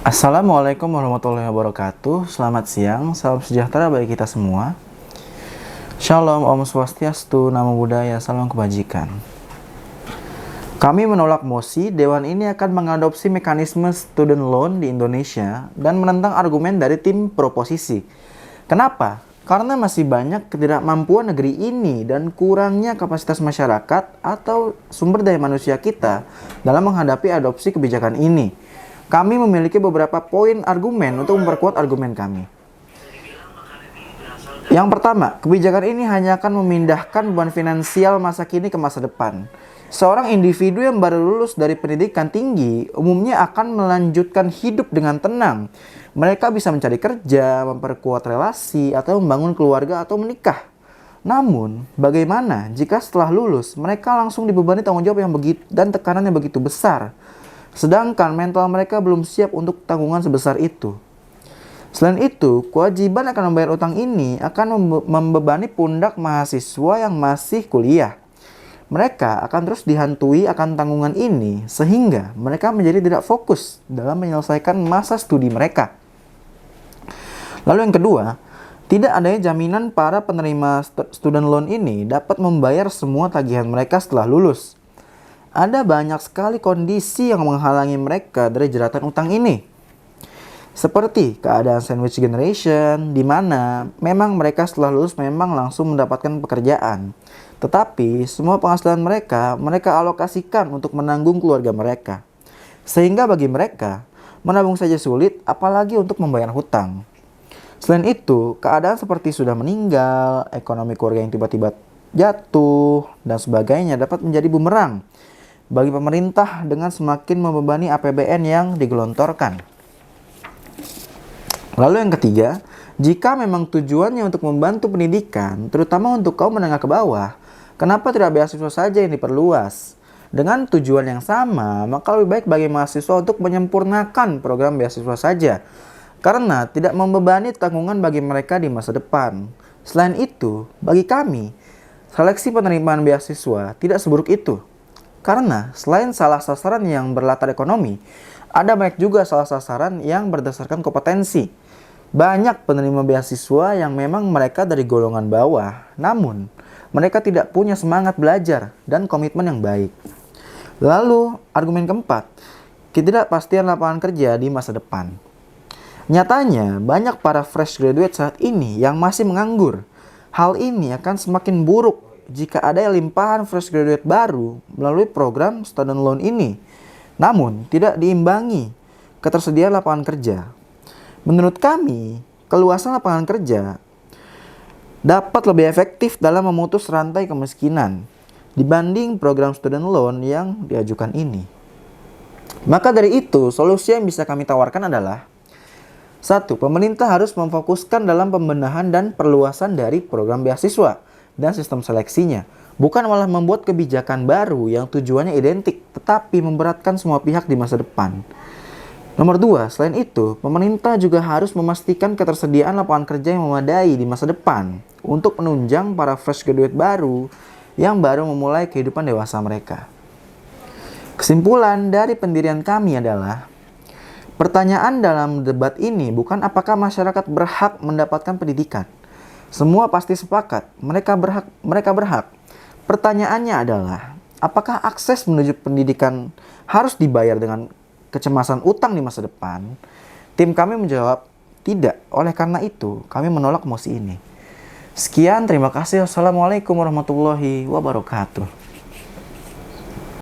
Assalamualaikum warahmatullahi wabarakatuh. Selamat siang, salam sejahtera bagi kita semua. Shalom, Om Swastiastu, Namo Buddhaya, salam kebajikan. Kami menolak mosi, Dewan ini akan mengadopsi mekanisme student loan di Indonesia dan menentang argumen dari tim proposisi. Kenapa? Karena masih banyak ketidakmampuan negeri ini dan kurangnya kapasitas masyarakat atau sumber daya manusia kita dalam menghadapi adopsi kebijakan ini. Kami memiliki beberapa poin argumen untuk memperkuat argumen kami. Yang pertama, kebijakan ini hanya akan memindahkan beban finansial masa kini ke masa depan. Seorang individu yang baru lulus dari pendidikan tinggi umumnya akan melanjutkan hidup dengan tenang. Mereka bisa mencari kerja, memperkuat relasi, atau membangun keluarga atau menikah. Namun, bagaimana jika setelah lulus mereka langsung dibebani tanggung jawab yang begitu dan tekanan yang begitu besar? Sedangkan mental mereka belum siap untuk tanggungan sebesar itu. Selain itu, kewajiban akan membayar utang ini akan membebani pundak mahasiswa yang masih kuliah. Mereka akan terus dihantui akan tanggungan ini sehingga mereka menjadi tidak fokus dalam menyelesaikan masa studi mereka. Lalu yang kedua, tidak adanya jaminan para penerima student loan ini dapat membayar semua tagihan mereka setelah lulus. Ada banyak sekali kondisi yang menghalangi mereka dari jeratan utang ini. Seperti keadaan sandwich generation, di mana memang mereka setelah lulus memang langsung mendapatkan pekerjaan. Tetapi semua penghasilan mereka alokasikan untuk menanggung keluarga mereka. Sehingga bagi mereka, menabung saja sulit, apalagi untuk membayar hutang. Selain itu, keadaan seperti sudah meninggal, ekonomi keluarga yang tiba-tiba jatuh, dan sebagainya dapat menjadi bumerang bagi pemerintah dengan semakin membebani APBN yang digelontorkan. Lalu yang ketiga, jika memang tujuannya untuk membantu pendidikan, terutama untuk kaum menengah ke bawah, kenapa tidak beasiswa saja yang diperluas? Dengan tujuan yang sama, maka lebih baik bagi mahasiswa untuk menyempurnakan program beasiswa saja, karena tidak membebani tanggungan bagi mereka di masa depan. Selain itu, bagi kami, seleksi penerimaan beasiswa tidak seburuk itu. Karena selain salah sasaran yang berlatar ekonomi, ada banyak juga salah sasaran yang berdasarkan kompetensi. Banyak penerima beasiswa yang memang mereka dari golongan bawah, namun mereka tidak punya semangat belajar dan komitmen yang baik. Lalu, argumen keempat, ketidakpastian lapangan kerja di masa depan. Nyatanya, banyak para fresh graduate saat ini yang masih menganggur. Hal ini akan semakin buruk jika ada limpahan fresh graduate baru melalui program student loan ini, namun tidak diimbangi ketersediaan lapangan kerja. Menurut kami, keluasan lapangan kerja dapat lebih efektif dalam memutus rantai kemiskinan dibanding program student loan yang diajukan ini. Maka dari itu, solusi yang bisa kami tawarkan adalah: 1. Pemerintah harus memfokuskan dalam pembenahan dan perluasan dari program beasiswa dan sistem seleksinya, bukan malah membuat kebijakan baru yang tujuannya identik, tetapi memberatkan semua pihak di masa depan. Nomor 2, selain itu, pemerintah juga harus memastikan ketersediaan lapangan kerja yang memadai di masa depan untuk menunjang para fresh graduate baru yang baru memulai kehidupan dewasa mereka. Kesimpulan dari pendirian kami adalah, pertanyaan dalam debat ini bukan apakah masyarakat berhak mendapatkan pendidikan. Semua pasti sepakat, mereka berhak. Pertanyaannya adalah, apakah akses menuju pendidikan harus dibayar dengan kecemasan utang di masa depan? Tim kami menjawab, tidak. Oleh karena itu, kami menolak mosi ini. Sekian, terima kasih. Wassalamualaikum warahmatullahi wabarakatuh.